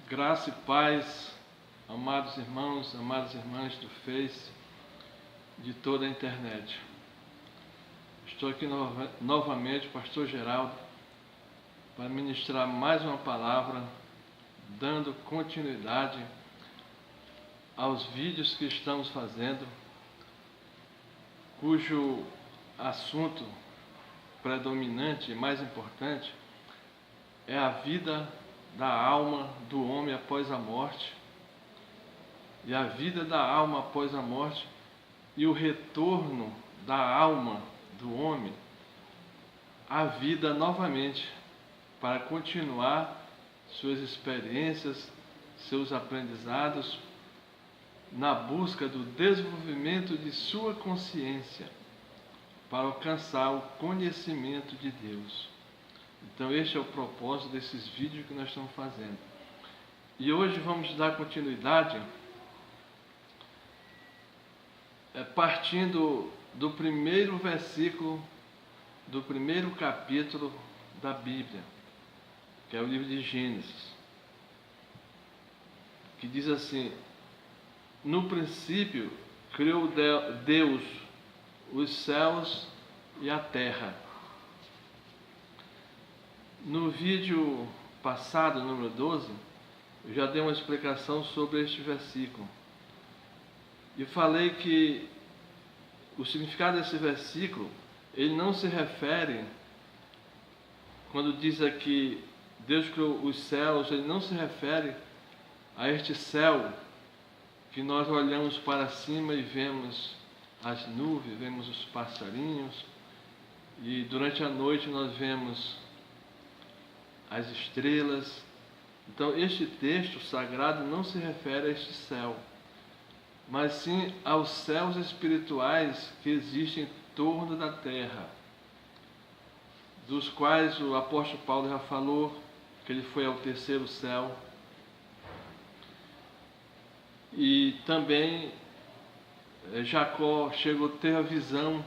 Graça e paz, amados irmãos, amadas irmãs do Face, de toda a internet. Estou aqui novamente, Pastor Geraldo, para ministrar mais uma palavra, dando continuidade aos vídeos que estamos fazendo, cujo assunto predominante e mais importante é a vida da alma do homem após a morte, e a vida da alma após a morte e o retorno da alma do homem à vida novamente, para continuar suas experiências, seus aprendizados, na busca do desenvolvimento de sua consciência, para alcançar o conhecimento de Deus. Então este é o propósito desses vídeos que nós estamos fazendo. E hoje vamos dar continuidade partindo do primeiro versículo do primeiro capítulo da Bíblia, que é o livro de Gênesis, que diz assim: no princípio criou Deus os céus e a terra. No vídeo passado, número 12, eu já dei uma explicação sobre este versículo. E falei que o significado desse versículo, ele não se refere, quando diz aqui Deus criou os céus, ele não se refere a este céu que nós olhamos para cima e vemos as nuvens, vemos os passarinhos, e durante a noite nós vemos as estrelas. Então este texto sagrado não se refere a este céu, mas sim aos céus espirituais que existem em torno da terra, dos quais o apóstolo Paulo já falou que ele foi ao terceiro céu. E também Jacó chegou a ter a visão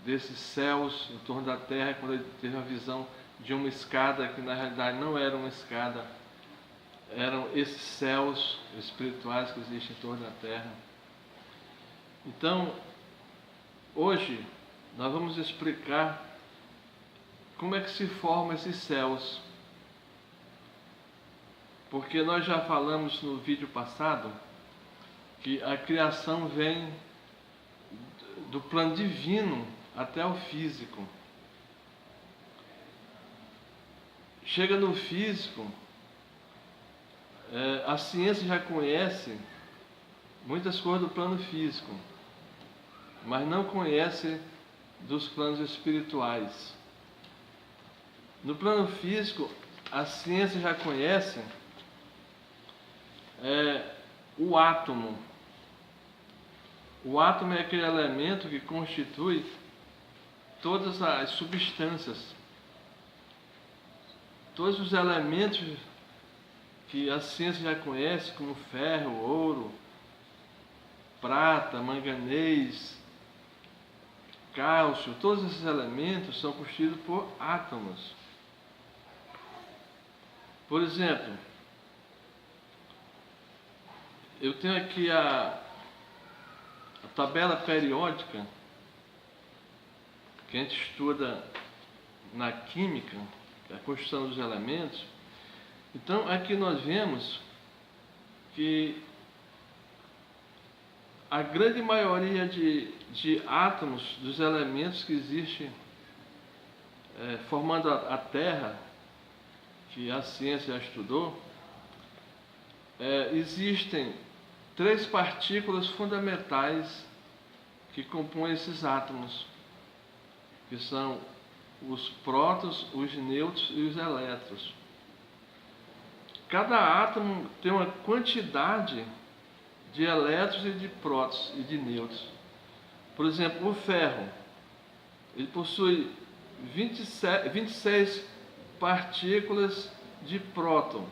desses céus em torno da terra, quando ele teve a visão de uma escada, que na realidade não era uma escada, eram esses céus espirituais que existem em torno da terra. Então, hoje nós vamos explicar como é que se formam esses céus, porque nós já falamos no vídeo passado que a criação vem do plano divino até o físico. Chega no físico, a ciência já conhece muitas coisas do plano físico, mas não conhece dos planos espirituais. No plano físico, a ciência já conhece o átomo. O átomo é aquele elemento que constitui todas as substâncias, todos os elementos que a ciência já conhece, como ferro, ouro, prata, manganês, cálcio. Todos esses elementos são constituídos por átomos. Por exemplo, eu tenho aqui a tabela periódica que a gente estuda na química, a construção dos elementos. Então aqui nós vemos que a grande maioria de átomos dos elementos que existem formando a Terra, que a ciência já estudou, existem 3 partículas fundamentais que compõem esses átomos, que são os prótons, os nêutrons e os elétrons. Cada átomo tem uma quantidade de elétrons e de prótons e de nêutrons. Por exemplo, o ferro, ele possui 26 partículas de próton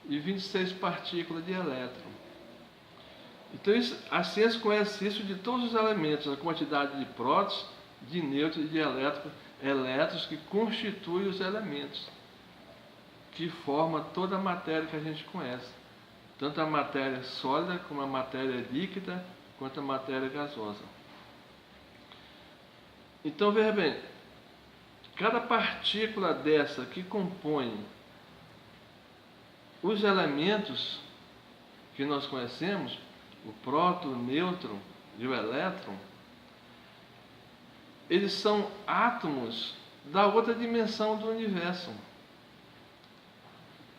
e 26 partículas de elétron. Então a ciência conhece isso de todos os elementos, a quantidade de prótons, de nêutrons e de elétrons que constituem os elementos. que forma toda a matéria que a gente conhece. Tanto a matéria sólida, como a matéria líquida, quanto a matéria gasosa. Então, veja bem, cada partícula dessa que compõe os elementos que nós conhecemos, o próton, o nêutron e o elétron, eles são átomos da outra dimensão do universo,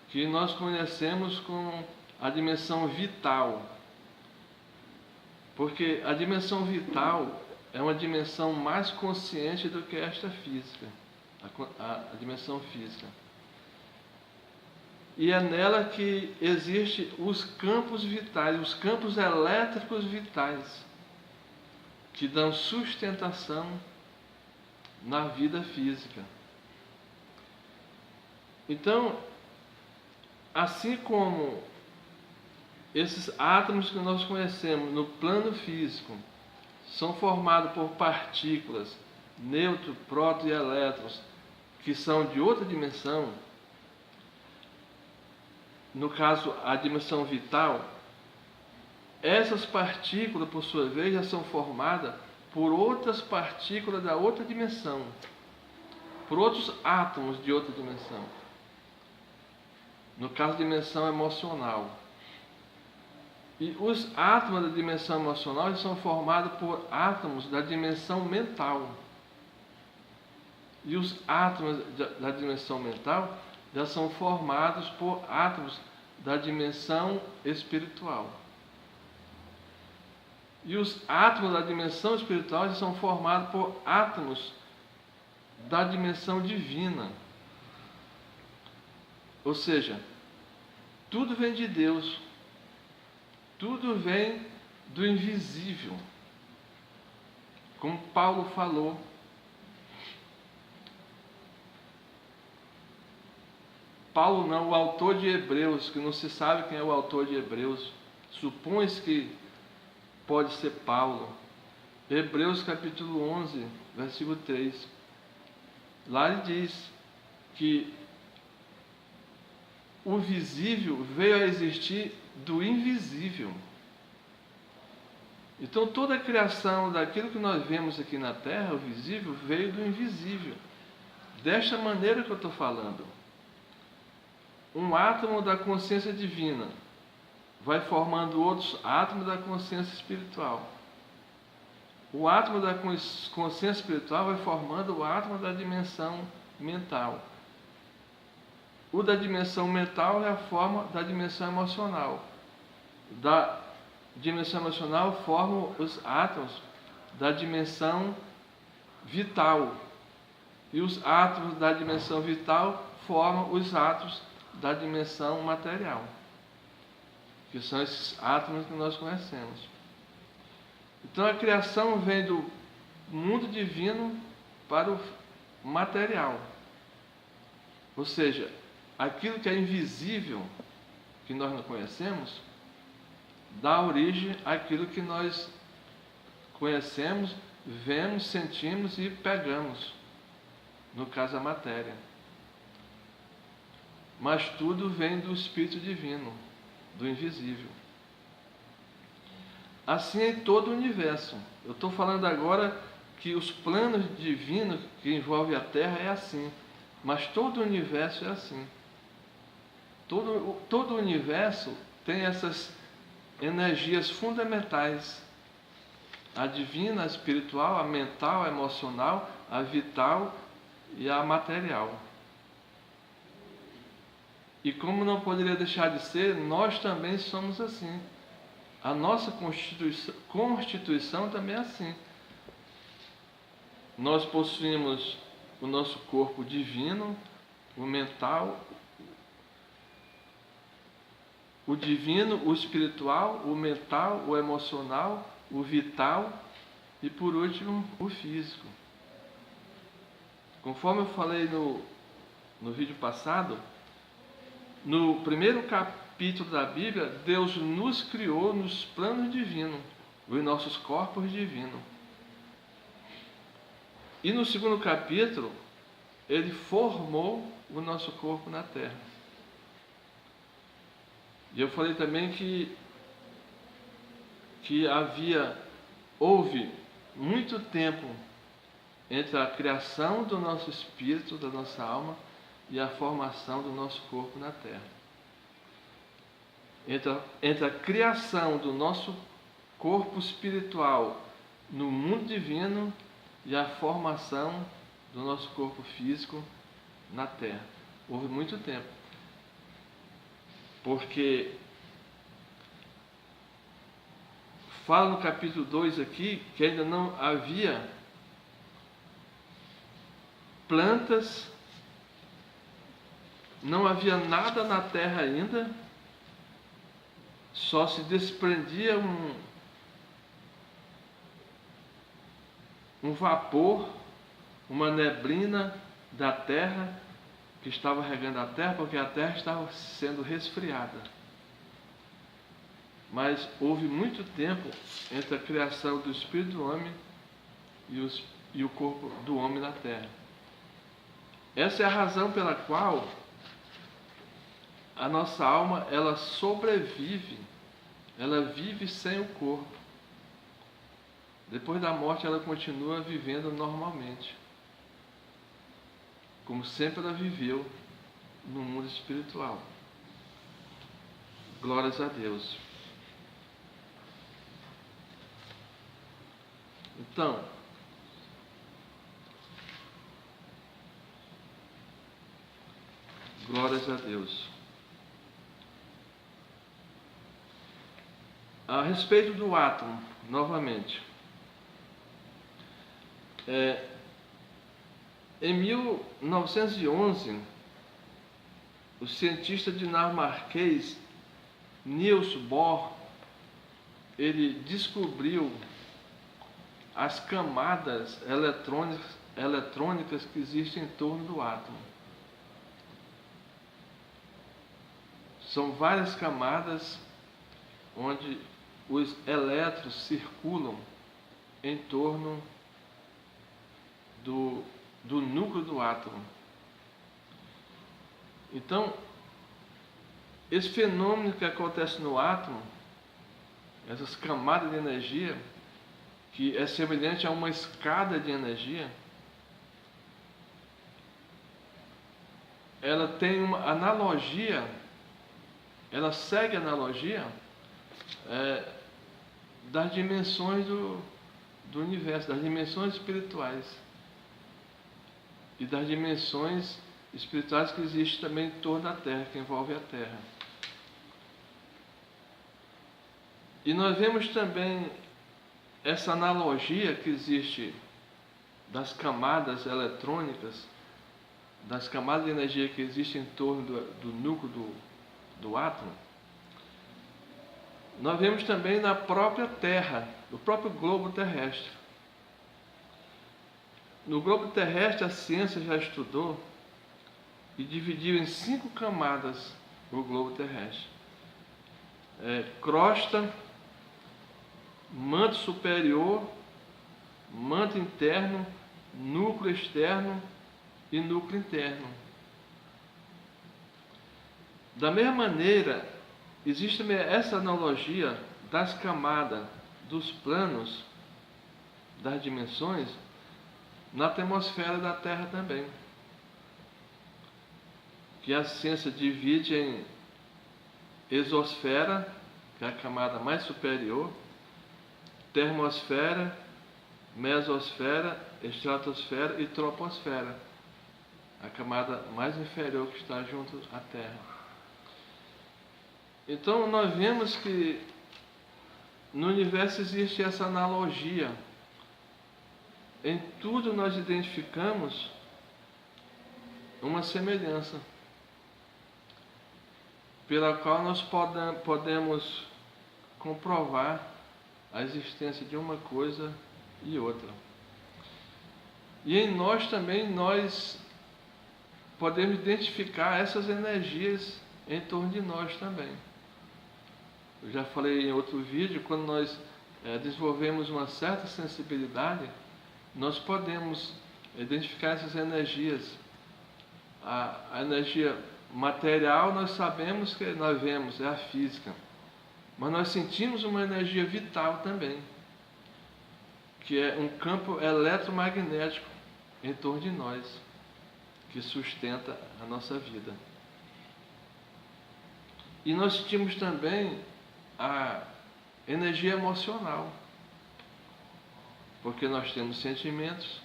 que nós conhecemos como a dimensão vital. Porque a dimensão vital é uma dimensão mais consciente do que esta física, a dimensão física. E é nela que existem os campos vitais, os campos elétricos vitais, que dão sustentação na vida física. Então, assim como esses átomos que nós conhecemos no plano físico são formados por partículas, nêutrons, prótons e elétrons, que são de outra dimensão, no caso a dimensão vital, essas partículas, por sua vez, já são formadas por outras partículas da outra dimensão, por outros átomos de outra dimensão. No caso, dimensão emocional. E os átomos da dimensão emocional eles são formados por átomos da dimensão mental. E os átomos da dimensão mental já são formados por átomos da dimensão espiritual. E os átomos da dimensão espiritual já são formados por átomos da dimensão divina. Ou seja, tudo vem de Deus. Tudo vem do invisível. Como Paulo falou. Paulo não, o autor de Hebreus, que não se sabe quem é o autor de Hebreus. Supõe-se que pode ser Paulo. Hebreus capítulo 11, versículo 3. Lá ele diz que o visível veio a existir do invisível. Então toda a criação daquilo que nós vemos aqui na Terra, o visível, veio do invisível. Desta maneira que eu estou falando. Um átomo da consciência divina vai formando outros átomos da consciência espiritual. O átomo da consciência espiritual vai formando o átomo da dimensão mental. O da dimensão mental é a forma da dimensão emocional. Da dimensão emocional formam os átomos da dimensão vital. E os átomos da dimensão vital formam os átomos da dimensão material, que são esses átomos que nós conhecemos. Então a criação vem do mundo divino para o material. Ou seja, aquilo que é invisível, que nós não conhecemos, dá origem àquilo que nós conhecemos, vemos, sentimos e pegamos, no caso a matéria. Mas tudo vem do Espírito Divino, do invisível. Assim é em todo o universo. Eu estou falando agora que os planos divinos que envolvem a Terra é assim, mas todo o universo é assim. Todo o universo tem essas energias fundamentais. A divina, a espiritual, a mental, a emocional, a vital e a material. E como não poderia deixar de ser, nós também somos assim. A nossa constituição também é assim. Nós possuímos o nosso corpo divino, o mental, o divino, o espiritual, o mental, o emocional, o vital e, por último, o físico. Conforme eu falei no vídeo passado, no primeiro capítulo da Bíblia, Deus nos criou nos planos divinos, os nossos corpos divinos. E no segundo capítulo, Ele formou o nosso corpo na terra. E eu falei também que houve muito tempo entre a criação do nosso espírito, da nossa alma, e a formação do nosso corpo na Terra. Entre a criação do nosso corpo espiritual no mundo divino e a formação do nosso corpo físico na Terra. Houve muito tempo. Porque fala no capítulo 2 aqui que ainda não havia plantas, não havia nada na terra ainda, só se desprendia um vapor, uma neblina da terra que estava regando a terra, porque a terra estava sendo resfriada. Mas houve muito tempo entre a criação do espírito do homem e o corpo do homem na terra. Essa é a razão pela qual a nossa alma, ela sobrevive, ela vive sem o corpo. Depois da morte ela continua vivendo normalmente, como sempre ela viveu no mundo espiritual. Glórias a Deus. Então, glórias a Deus. A respeito do átomo, novamente. Em 1911, o cientista dinamarquês Niels Bohr, ele descobriu as camadas eletrônicas que existem em torno do átomo. São várias camadas onde os elétrons circulam em torno do núcleo do átomo. Então, esse fenômeno que acontece no átomo, essas camadas de energia, que é semelhante a uma escada de energia, ela tem uma analogia, ela segue a analogia das dimensões do universo, das dimensões espirituais e das dimensões espirituais que existem também em torno da Terra, que envolve a Terra. E nós vemos também essa analogia que existe das camadas eletrônicas, das camadas de energia que existem em torno do núcleo do átomo. Nós vemos também na própria Terra, no próprio globo terrestre. No globo terrestre, a ciência já estudou e dividiu em 5 camadas o globo terrestre. Crosta, manto superior, manto interno, núcleo externo e núcleo interno. Da mesma maneira, existe essa analogia das camadas, dos planos, das dimensões, na atmosfera da Terra também. Que a ciência divide em exosfera, que é a camada mais superior, termosfera, mesosfera, estratosfera e troposfera, a camada mais inferior que está junto à Terra. Então nós vemos que no universo existe essa analogia. Em tudo nós identificamos uma semelhança, pela qual nós podemos comprovar a existência de uma coisa e outra. E em nós também nós podemos identificar essas energias em torno de nós também. Eu já falei em outro vídeo, quando nós desenvolvemos uma certa sensibilidade, nós podemos identificar essas energias. A energia material nós sabemos que nós vemos, é a física. Mas nós sentimos uma energia vital também, que é um campo eletromagnético em torno de nós, que sustenta a nossa vida. E nós sentimos também a energia emocional, porque nós temos sentimentos,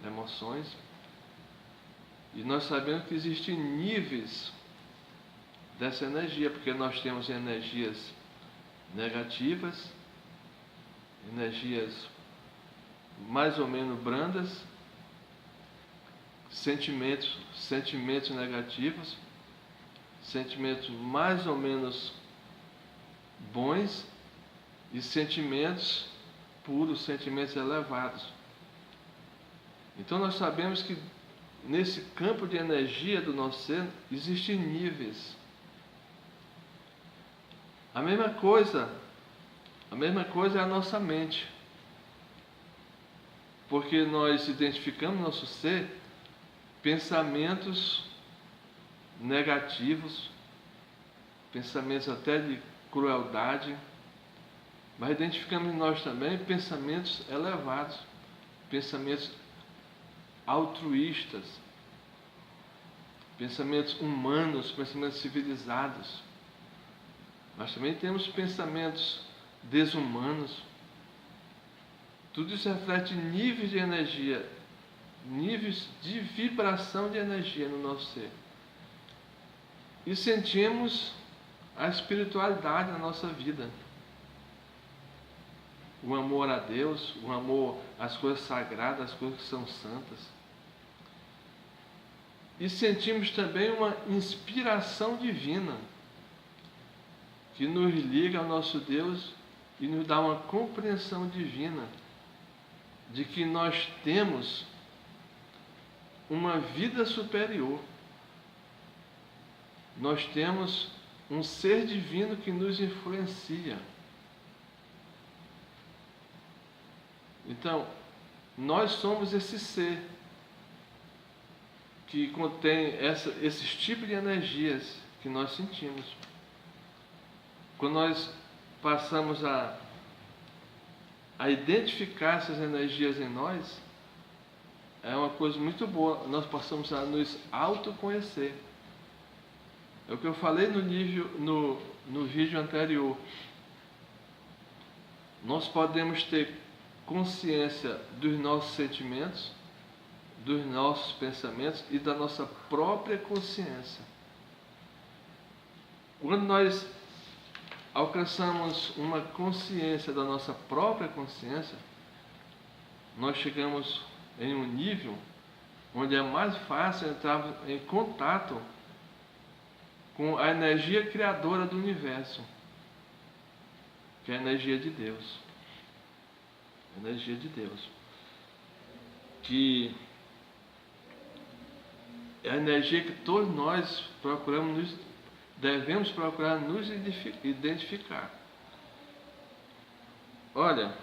emoções, e nós sabemos que existem níveis dessa energia, porque nós temos energias negativas, energias mais ou menos brandas, sentimentos negativos, sentimentos mais ou menos bons e sentimentos puros, sentimentos elevados. Então nós sabemos que nesse campo de energia do nosso ser existem níveis. A mesma coisa é a nossa mente. Porque nós identificamos no nosso ser pensamentos negativos, pensamentos até de crueldade, mas identificamos em nós também pensamentos elevados, pensamentos altruístas, pensamentos humanos, pensamentos civilizados. Mas também temos pensamentos desumanos. Tudo isso reflete níveis de energia, níveis de vibração de energia no nosso ser. E sentimos a espiritualidade na nossa vida. O amor a Deus, o amor às coisas sagradas, às coisas que são santas. E sentimos também uma inspiração divina, que nos liga ao nosso Deus e nos dá uma compreensão divina de que nós temos uma vida superior. Nós temos um ser divino que nos influencia. Então, nós somos esse ser que contém esses tipos de energias que nós sentimos. Quando nós passamos a identificar essas energias em nós, é uma coisa muito boa. Nós passamos a nos autoconhecer. É o que eu falei no vídeo anterior. Nós podemos ter consciência dos nossos sentimentos, dos nossos pensamentos e da nossa própria consciência. Quando nós alcançamos uma consciência da nossa própria consciência, nós chegamos em um nível onde é mais fácil entrar em contato com a energia criadora do universo, que é a energia de Deus. A energia de Deus. Que é a energia que todos nós devemos procurar nos identificar. Olha,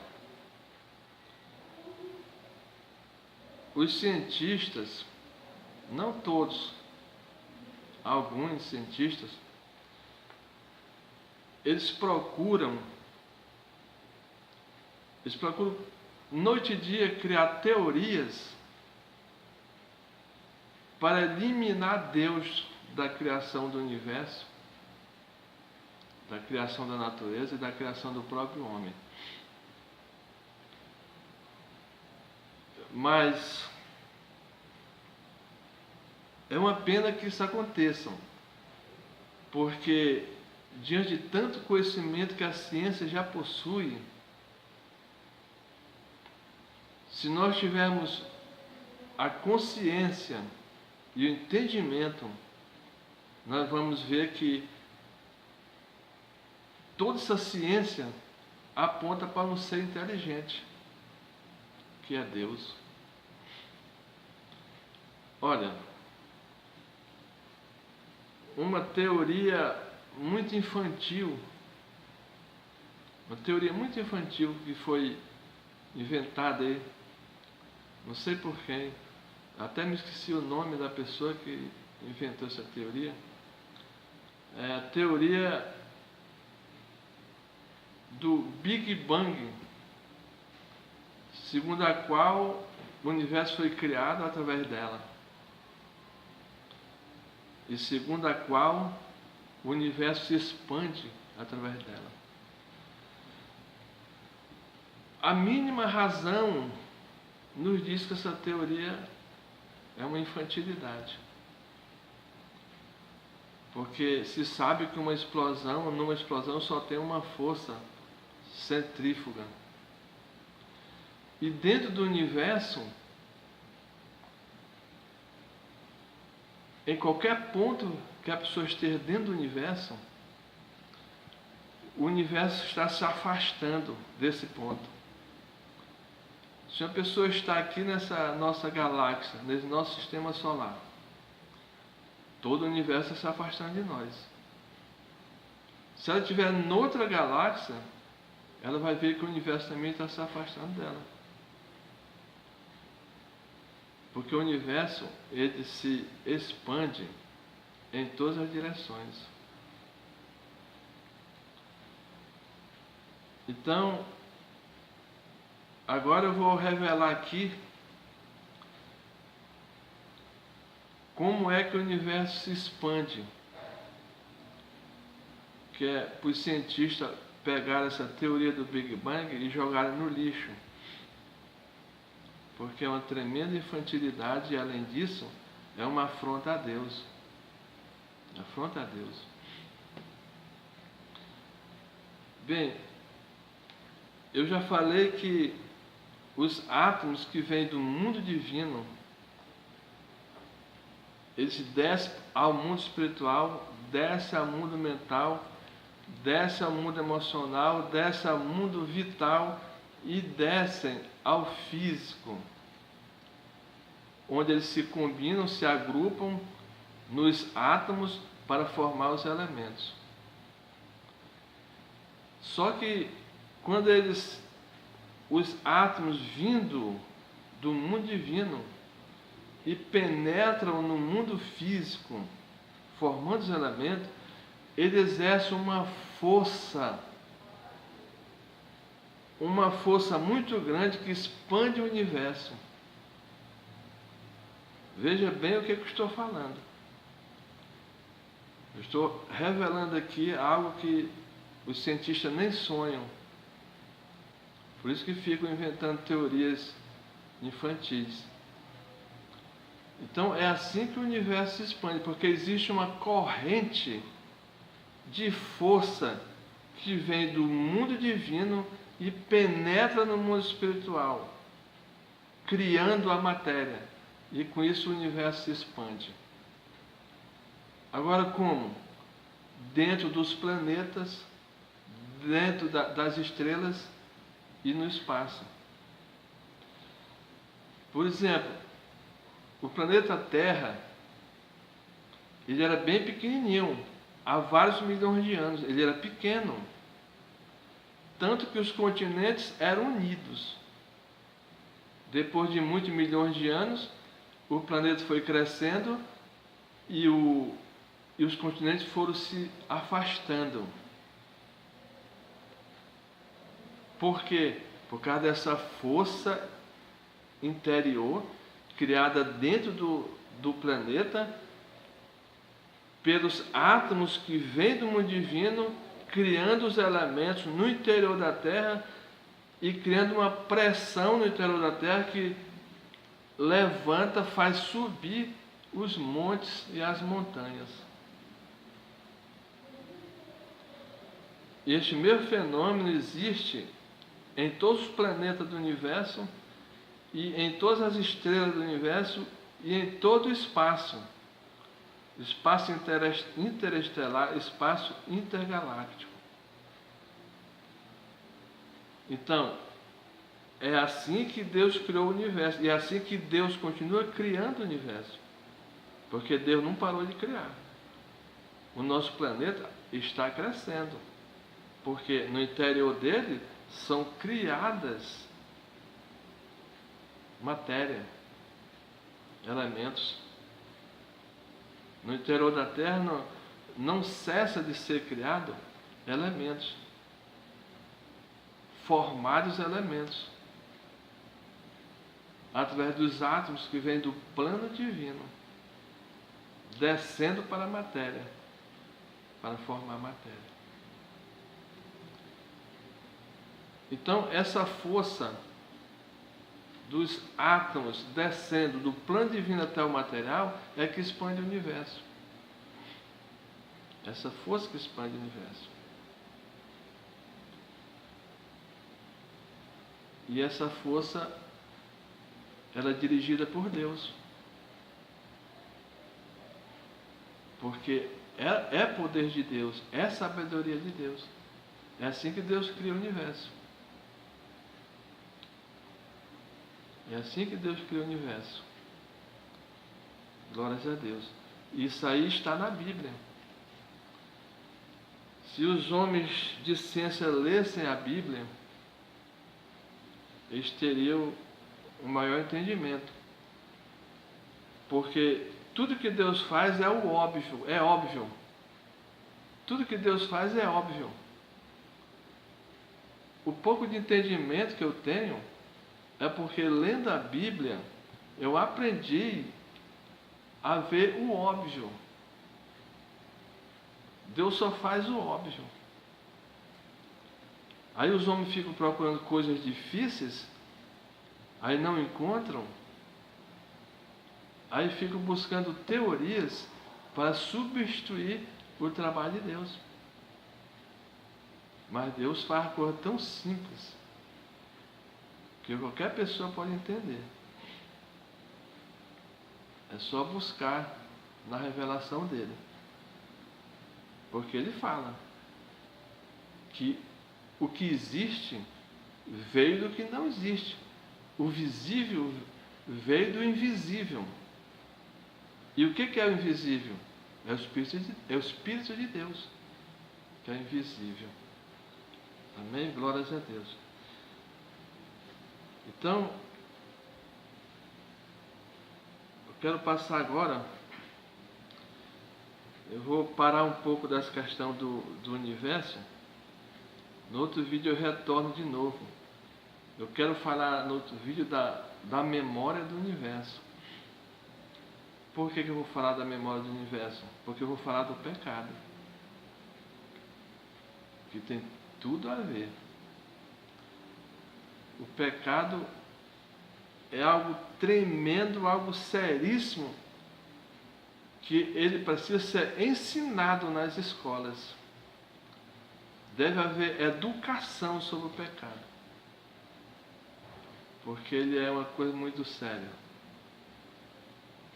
os cientistas, não todos, alguns cientistas, eles procuram noite e dia criar teorias para eliminar Deus da criação do universo, da criação da natureza e da criação do próprio homem. Mas é uma pena que isso aconteça, porque diante de tanto conhecimento que a ciência já possui, se nós tivermos a consciência e o entendimento, nós vamos ver que toda essa ciência aponta para um ser inteligente, que é Deus. Olha, uma teoria muito infantil que foi inventada aí, não sei por quem, até me esqueci o nome da pessoa que inventou essa teoria, é a teoria do Big Bang, segundo a qual o universo foi criado através dela, e segundo a qual o universo se expande através dela. A mínima razão nos diz que essa teoria é uma infantilidade. Porque se sabe que numa explosão só tem uma força centrífuga. E dentro do universo, em qualquer ponto que a pessoa esteja dentro do universo, o universo está se afastando desse ponto. Se uma pessoa está aqui nessa nossa galáxia, nesse nosso sistema solar, todo o universo está se afastando de nós. Se ela estiver noutra galáxia, ela vai ver que o universo também está se afastando dela. Porque o universo, ele se expande em todas as direções. Então, agora eu vou revelar aqui como é que o universo se expande. Que é para os cientistas pegar essa teoria do Big Bang e jogar no lixo. Porque é uma tremenda infantilidade e, além disso, é uma afronta a Deus. Afronta a Deus. Bem, eu já falei que os átomos que vêm do mundo divino, eles descem ao mundo espiritual, descem ao mundo mental, descem ao mundo emocional, descem ao mundo vital e descem ao físico, onde eles se combinam, se agrupam nos átomos para formar os elementos. Só que quando os átomos vindo do mundo divino e penetram no mundo físico, formando os elementos, ele exerce uma força muito grande que expande o universo. Veja bem o que eu estou falando. Eu estou revelando aqui algo que os cientistas nem sonham. Por isso que ficam inventando teorias infantis. Então é assim que o universo se expande, porque existe uma corrente de força que vem do mundo divino e penetra no mundo espiritual, criando a matéria. E com isso o universo se expande. Agora como? Dentro dos planetas, dentro das estrelas e no espaço. Por exemplo, o planeta Terra, ele era bem pequenininho, há vários milhões de anos, ele era pequeno. Tanto que os continentes eram unidos. Depois de muitos milhões de anos, o planeta foi crescendo e os continentes foram se afastando. Por quê? Por causa dessa força interior criada dentro do planeta pelos átomos que vêm do mundo divino, criando os elementos no interior da Terra e criando uma pressão no interior da Terra que levanta, faz subir os montes e as montanhas. Este mesmo fenômeno existe em todos os planetas do universo e em todas as estrelas do universo e em todo o espaço. Espaço interestelar, espaço intergaláctico. Então, é assim que Deus criou o universo. E é assim que Deus continua criando o universo. Porque Deus não parou de criar. O nosso planeta está crescendo. Porque no interior dele são criadas matéria, elementos. No interior da Terra não cessa de ser criado elementos, formados elementos, através dos átomos que vêm do plano divino, descendo para a matéria, para formar a matéria. Então, essa força dos átomos descendo do plano divino até o material é que expande o universo. Essa força que expande o universo. E essa força, ela é dirigida por Deus. Porque é poder de Deus, é sabedoria de Deus. É assim que Deus cria o universo. É assim que Deus cria o universo. Glórias a Deus. Isso aí está na Bíblia. Se os homens de ciência lessem a Bíblia, eles teriam um maior entendimento. Porque tudo que Deus faz é o óbvio, é óbvio. Tudo que Deus faz é óbvio. O pouco de entendimento que eu tenho é porque, lendo a Bíblia, eu aprendi a ver o óbvio. Deus só faz o óbvio. Aí os homens ficam procurando coisas difíceis, aí não encontram, aí ficam buscando teorias para substituir o trabalho de Deus. Mas Deus faz coisa tão simples que qualquer pessoa pode entender. É só buscar na revelação dele. Porque ele fala que o que existe veio do que não existe. O visível veio do invisível. E o que é o invisível? É o Espírito de Deus, que é invisível. Amém? Glórias a Deus. Então, eu quero passar agora, eu vou parar um pouco dessa questão do universo. No outro vídeo eu retorno de novo. Eu quero falar no outro vídeo da memória do universo. Por que eu vou falar da memória do universo? Porque eu vou falar do pecado, que tem tudo a ver. O pecado é algo tremendo, algo seríssimo, que ele precisa ser ensinado nas escolas. Deve haver educação sobre o pecado, porque ele é uma coisa muito séria.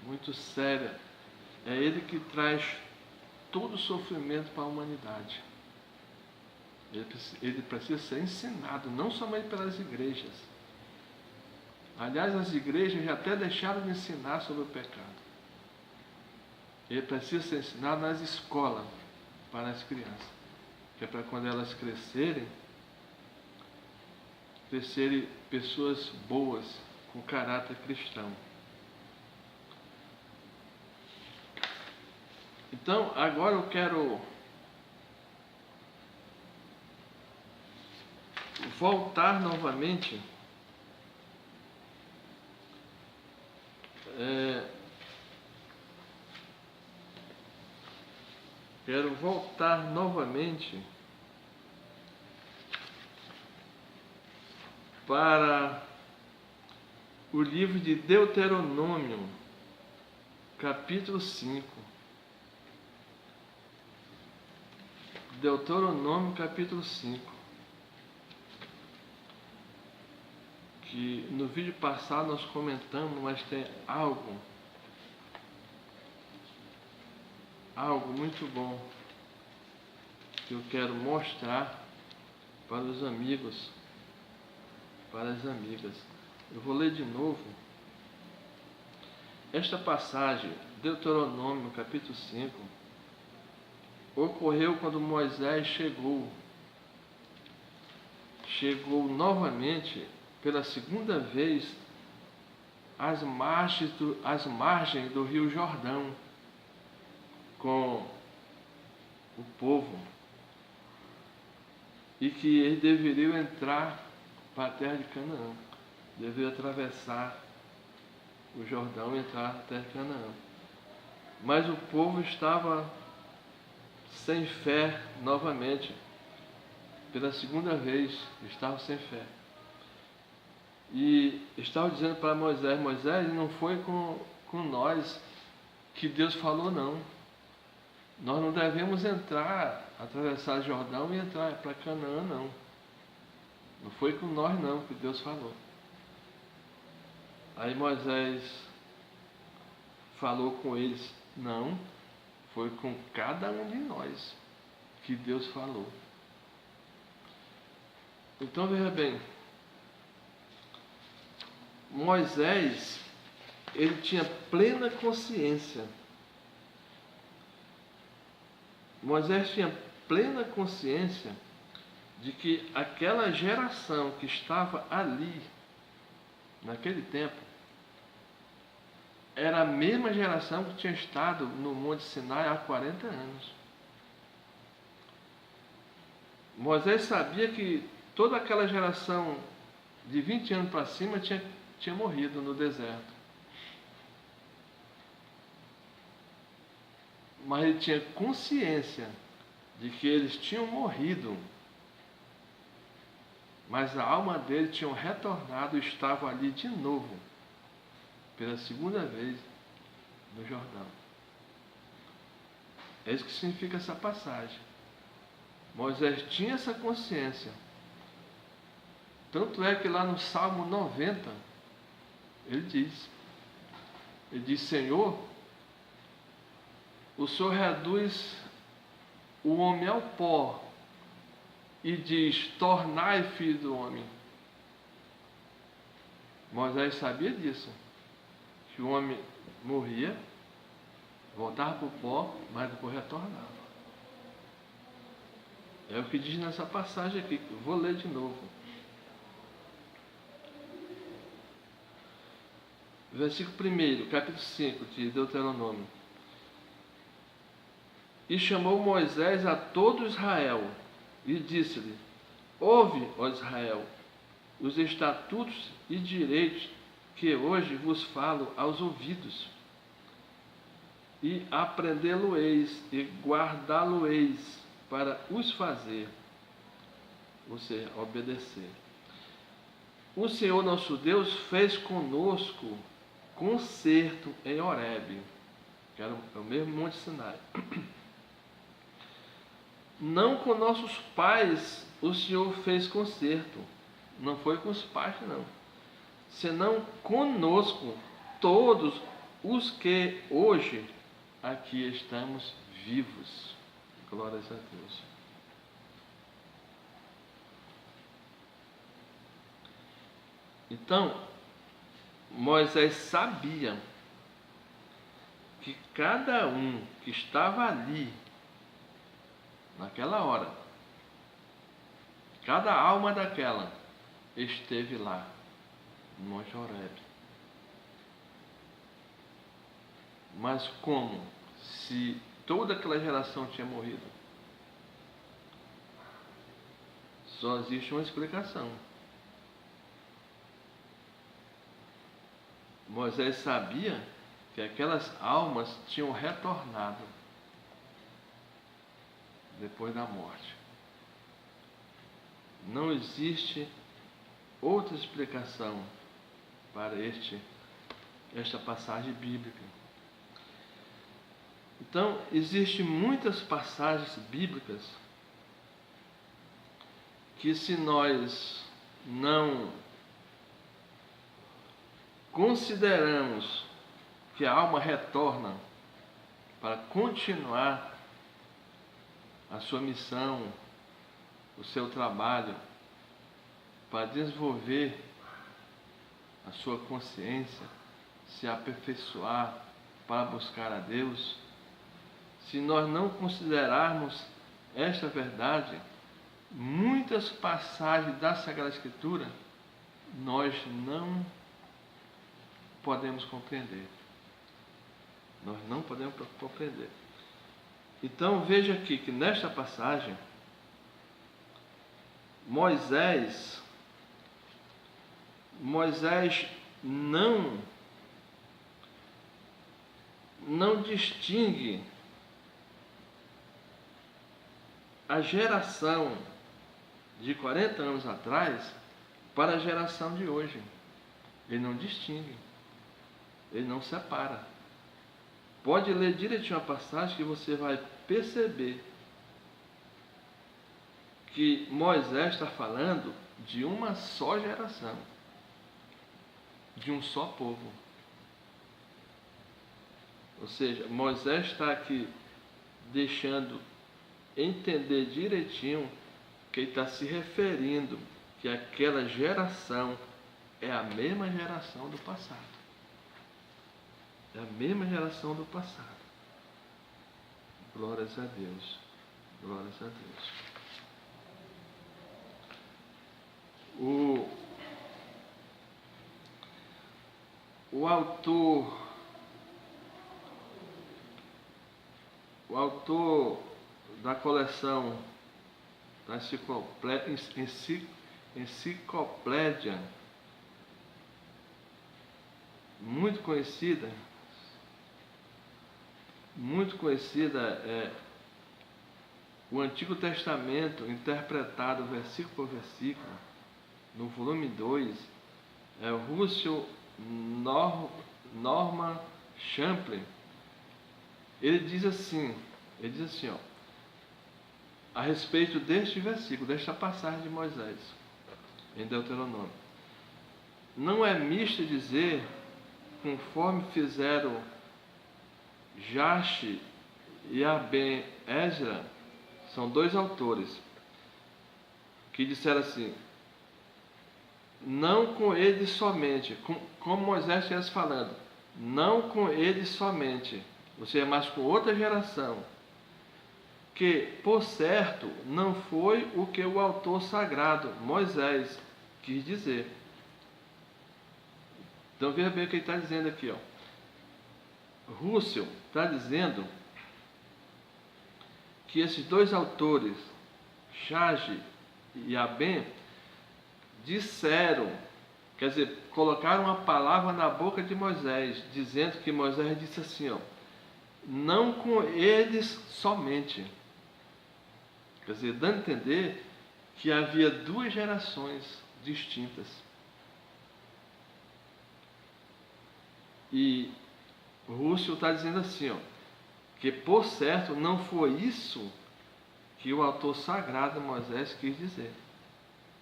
Muito séria. É ele que traz todo o sofrimento para a humanidade. Ele precisa ser ensinado, não somente pelas igrejas. Aliás, as igrejas já até deixaram de ensinar sobre o pecado. Ele precisa ser ensinado nas escolas para as crianças, que é para quando elas crescerem pessoas boas, com caráter cristão. Então, agora eu quero voltar novamente para o livro de Deuteronômio, capítulo 5. Deuteronômio, capítulo 5. Que no vídeo passado nós comentamos, mas tem algo muito bom que eu quero mostrar para os amigos, para as amigas. Eu vou ler de novo esta passagem, Deuteronômio, capítulo 5. Ocorreu quando Moisés chegou novamente pela segunda vez às margens do rio Jordão, com o povo, e que eles deveriam entrar para a terra de Canaã, deveriam atravessar o Jordão e entrar na terra de Canaã. Mas o povo estava sem fé novamente, pela segunda vez, estava sem fé. E estava dizendo para Moisés: Moisés, não foi com nós que Deus falou, não. Nós não devemos entrar, atravessar o Jordão e entrar para Canaã, não. Não foi com nós, não, que Deus falou. Aí Moisés falou com eles: não, foi com cada um de nós que Deus falou. Então veja bem, Moisés, ele tinha plena consciência. Moisés tinha plena consciência de que aquela geração que estava ali, naquele tempo, era a mesma geração que tinha estado no Monte Sinai há 40 anos. Moisés sabia que toda aquela geração de 20 anos para cima tinha morrido no deserto. Mas ele tinha consciência de que eles tinham morrido, mas a alma deles tinha retornado e estava ali de novo, pela segunda vez, no Jordão. É isso que significa essa passagem. Moisés tinha essa consciência. Tanto é que lá no Salmo 90, ele diz: Senhor, o Senhor reduz o homem ao pó e diz: tornai filho do homem. Moisés sabia disso, que o homem morria, voltava para o pó, mas depois retornava. É o que diz nessa passagem aqui, que eu vou ler de novo. Versículo 1, capítulo 5 de Deuteronômio. E chamou Moisés a todo Israel, e disse-lhe: ouve, ó Israel, os estatutos e direitos que hoje vos falo aos ouvidos, e aprendê-lo-eis e guardá-lo-eis para os fazer, ou seja, obedecer. O Senhor nosso Deus fez conosco concerto em Horebe, que era o mesmo Monte Sinai. Não com nossos pais o Senhor fez concerto, não foi com os pais, não, senão conosco, todos os que hoje aqui estamos vivos. Glórias a Deus. Então, Moisés sabia que cada um que estava ali, naquela hora, cada alma daquela esteve lá, no Monte Horebe. Mas como? Se toda aquela geração tinha morrido? Só existe uma explicação. Moisés sabia que aquelas almas tinham retornado depois da morte. Não existe outra explicação para esta passagem bíblica. Então, existem muitas passagens bíblicas que, se nós não consideramos que a alma retorna para continuar a sua missão, o seu trabalho, para desenvolver a sua consciência, se aperfeiçoar para buscar a Deus, se nós não considerarmos esta verdade, muitas passagens da Sagrada Escritura nós não podemos compreender. Nós não podemos compreender. Então veja aqui que nesta passagem, Moisés não distingue a geração de 40 anos atrás para a geração de hoje. Ele não distingue, ele não separa. Pode ler direitinho a passagem que você vai perceber que Moisés está falando de uma só geração, de um só povo. Ou seja, Moisés está aqui deixando entender direitinho que ele está se referindo que aquela geração é a mesma geração do passado. É a mesma geração do passado. Glórias a Deus. Glórias a Deus. O autor da coleção da enciclopédia muito conhecida é o Antigo Testamento interpretado versículo por versículo, no volume 2, é Russell Norman Champlin. Ele diz assim, ó, a respeito deste versículo, desta passagem de Moisés, em Deuteronômio: não é misto dizer, conforme fizeram Jache e Aben Ezra, são dois autores, que disseram assim, não com eles somente, como Moisés estivesse falando, não com eles somente, ou seja, mas com outra geração, que, por certo, não foi o que o autor sagrado, Moisés, quis dizer. Então veja bem o que ele está dizendo aqui, ó. Russell está dizendo que esses dois autores, Chage e Aben, disseram, quer dizer, colocaram uma palavra na boca de Moisés, dizendo que Moisés disse assim, ó, não com eles somente. Quer dizer, dando a entender que havia duas gerações distintas. E Russell está dizendo assim, ó, que por certo não foi isso que o autor sagrado Moisés quis dizer.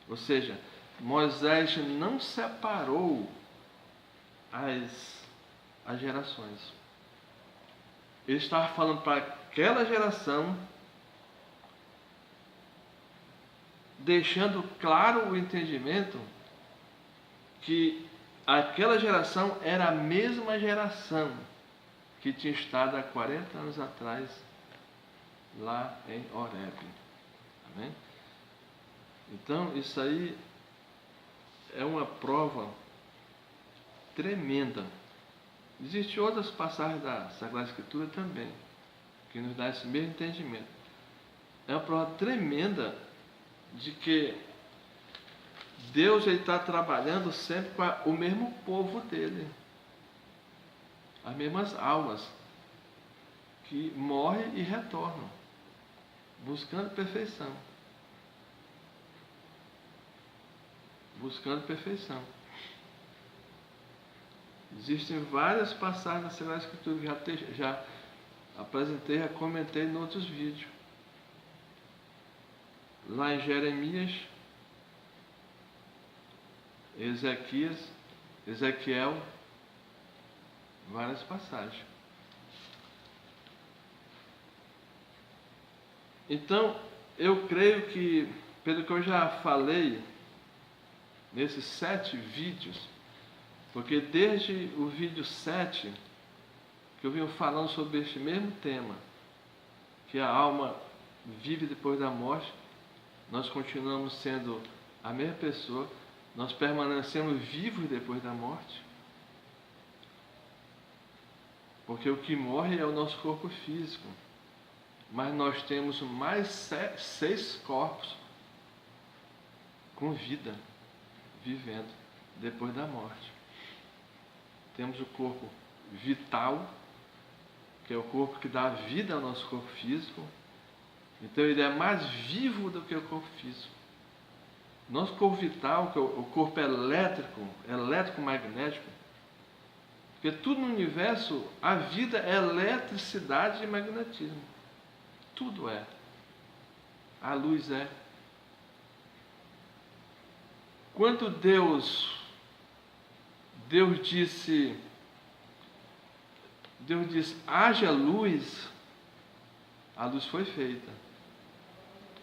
Ou seja, Moisés não separou as gerações. Ele estava falando para aquela geração, deixando claro o entendimento que aquela geração era a mesma geração que tinha estado há 40 anos atrás lá em Horeb. Amém? Então, isso aí é uma prova tremenda. Existem outras passagens da Sagrada Escritura também, que nos dá esse mesmo entendimento. É uma prova tremenda de que Deus está trabalhando sempre com o mesmo povo dele, as mesmas almas que morrem e retornam, buscando perfeição. Buscando perfeição. Existem várias passagens na Sagrada Escritura que já apresentei, já comentei em outros vídeos. Lá em Jeremias, Ezequiel, várias passagens. Então, eu creio que, pelo que eu já falei nesses 7 vídeos, porque desde o vídeo 7 que eu venho falando sobre este mesmo tema, que a alma vive depois da morte, nós continuamos sendo a mesma pessoa, nós permanecemos vivos depois da morte, porque o que morre é o nosso corpo físico, mas nós temos mais 6 corpos com vida, vivendo depois da morte. Temos o corpo vital, que é o corpo que dá vida ao nosso corpo físico. Então ele é mais vivo do que o corpo físico. Nosso corpo vital, que é o corpo elétrico, eletromagnético, porque tudo no universo, a vida é eletricidade e magnetismo. Tudo é. A luz é. Quando Deus disse, haja luz, a luz foi feita.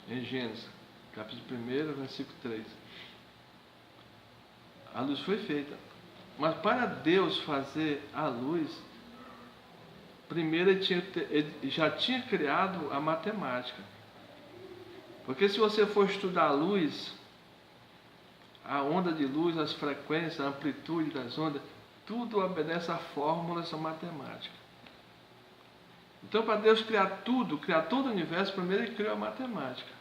Em Gênesis, capítulo 1, versículo 3. A luz foi feita. Mas para Deus fazer a luz, primeiro ele já tinha criado a matemática. Porque se você for estudar a luz, a onda de luz, as frequências, a amplitude das ondas, tudo obedece a fórmulas matemáticas. Então, para Deus criar tudo, criar todo o universo, primeiro ele criou a matemática.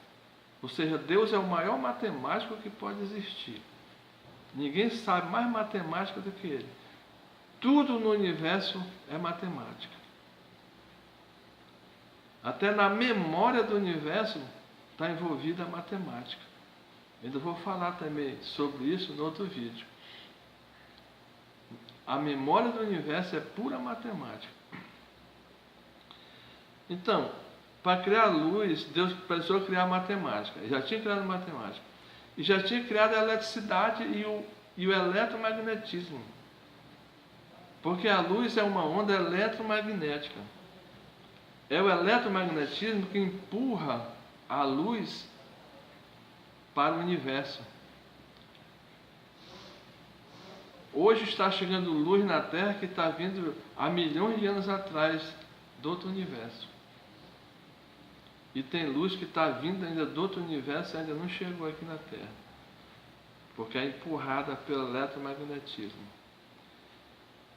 Ou seja, Deus é o maior matemático que pode existir. Ninguém sabe mais matemática do que ele. Tudo no universo é matemática. Até na memória do universo está envolvida a matemática. Ainda vou falar também sobre isso no outro vídeo. A memória do universo é pura matemática. Então, para criar luz, Deus precisou criar matemática. Ele já tinha criado matemática. E já tinha criado a eletricidade e o eletromagnetismo. Porque a luz é uma onda eletromagnética. É o eletromagnetismo que empurra a luz para o universo. Hoje está chegando luz na Terra que está vindo há milhões de anos atrás do outro universo. E tem luz que está vindo ainda do outro universo e ainda não chegou aqui na Terra. Porque é empurrada pelo eletromagnetismo.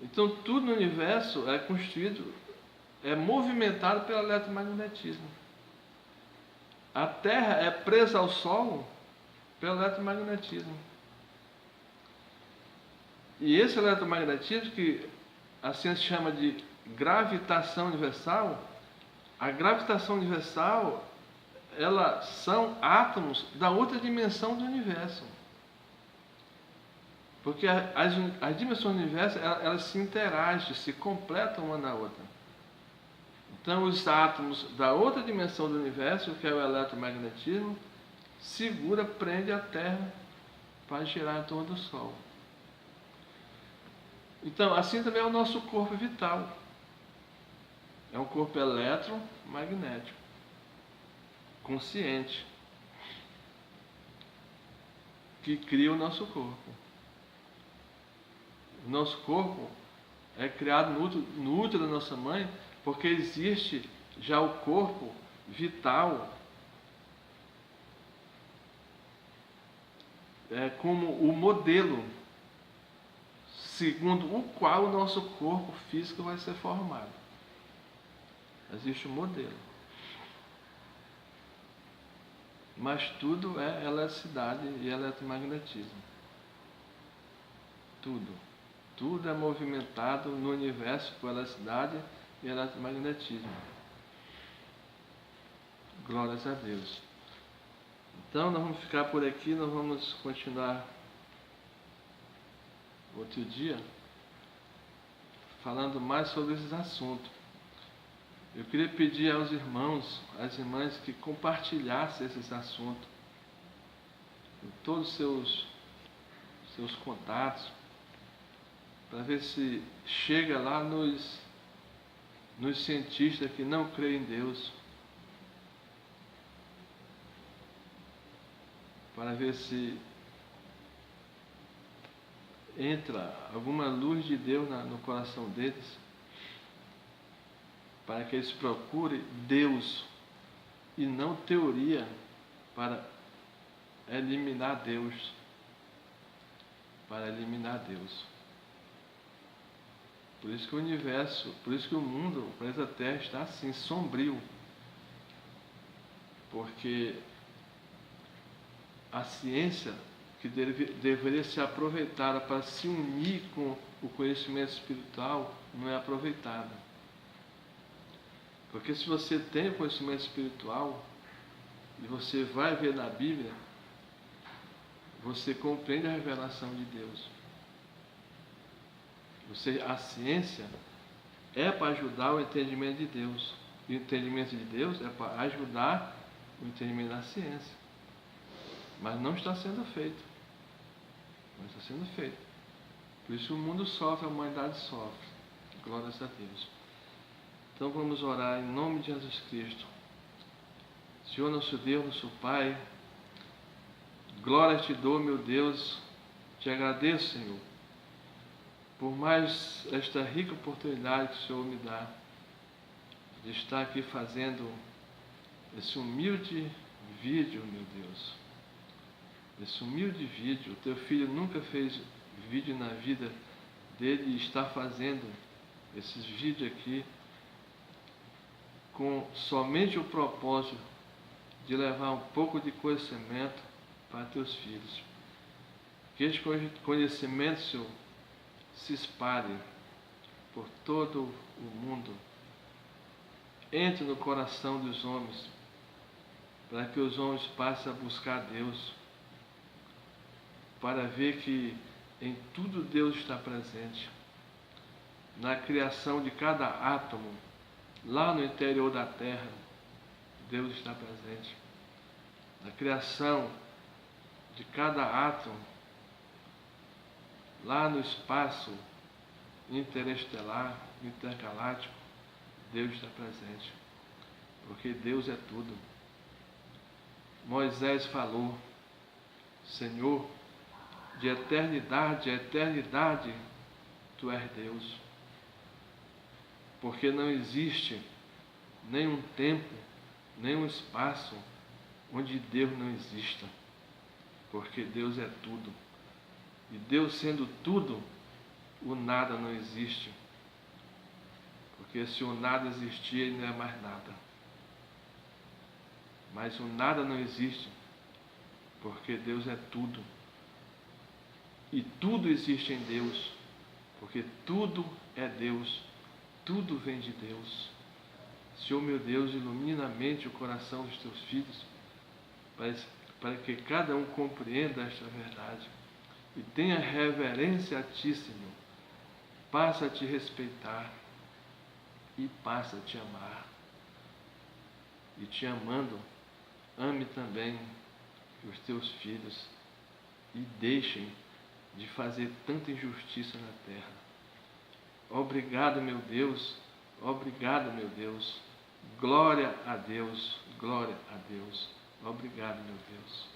Então tudo no universo é construído, é movimentado pelo eletromagnetismo. A Terra é presa ao Sol pelo eletromagnetismo. E esse eletromagnetismo, que a ciência chama de gravitação universal, a gravitação universal, elas são átomos da outra dimensão do universo. Porque as dimensões do universo, elas se interagem, se completam uma na outra. Então, os átomos da outra dimensão do universo, que é o eletromagnetismo, segura, prende a Terra para girar em torno do Sol. Então, assim também é o nosso corpo vital. É um corpo eletromagnético, consciente, que cria o nosso corpo. O nosso corpo é criado no útero da nossa mãe, porque existe já o corpo vital como o modelo segundo o qual o nosso corpo físico vai ser formado. Existe um modelo. Mas tudo é eletricidade e eletromagnetismo. Tudo. Tudo é movimentado no universo por eletricidade e eletromagnetismo. Glórias a Deus. Então nós vamos ficar por aqui, nós vamos continuar outro dia falando mais sobre esses assuntos. Eu queria pedir aos irmãos, às irmãs, que compartilhassem esses assuntos com todos os seus contatos, para ver se chega lá nos cientistas que não creem em Deus, para ver se entra alguma luz de Deus no coração deles, para que eles procurem Deus e não teoria para eliminar Deus. Para eliminar Deus. Por isso que o universo, por isso que o mundo, o planeta Terra está assim, sombrio. porque a ciência que deveria ser aproveitada para se unir com o conhecimento espiritual não é aproveitada. Porque se você tem o conhecimento espiritual e você vai ver na Bíblia, você compreende a revelação de Deus. A ciência é para ajudar o entendimento de Deus. E o entendimento de Deus é para ajudar o entendimento da ciência. Mas não está sendo feito. Não está sendo feito. Por isso o mundo sofre, a humanidade sofre. Glórias a Deus. Então vamos orar em nome de Jesus Cristo. Senhor nosso Deus, nosso Pai, glória te dou, meu Deus, te agradeço, Senhor, por mais esta rica oportunidade que o Senhor me dá de estar aqui fazendo esse humilde vídeo, meu Deus. Esse humilde vídeo, o teu filho nunca fez vídeo na vida dele e está fazendo esses vídeos aqui com somente o propósito de levar um pouco de conhecimento para teus filhos. Que este conhecimento, Senhor, se espalhe por todo o mundo, entre no coração dos homens, para que os homens passem a buscar Deus, para ver que em tudo Deus está presente, na criação de cada átomo, lá no interior da terra, Deus está presente, na criação de cada átomo, lá no espaço interestelar, intergaláctico, Deus está presente, porque Deus é tudo. Moisés falou: Senhor, de eternidade a eternidade, Tu és Deus, porque não existe nenhum tempo, nenhum espaço onde Deus não exista, porque Deus é tudo. E Deus sendo tudo, o nada não existe. Porque se o nada existir, ele não é mais nada. Mas o nada não existe, porque Deus é tudo. E tudo existe em Deus, porque tudo é Deus, tudo vem de Deus. Senhor meu Deus, ilumina a mente e o coração dos teus filhos, para que cada um compreenda esta verdade e tenha reverência a Ti, Senhor. Passa a Te respeitar e passa a Te amar. E Te amando, ame também os Teus filhos e deixem de fazer tanta injustiça na terra. Obrigado, meu Deus. Obrigado, meu Deus. Glória a Deus. Glória a Deus. Obrigado, meu Deus.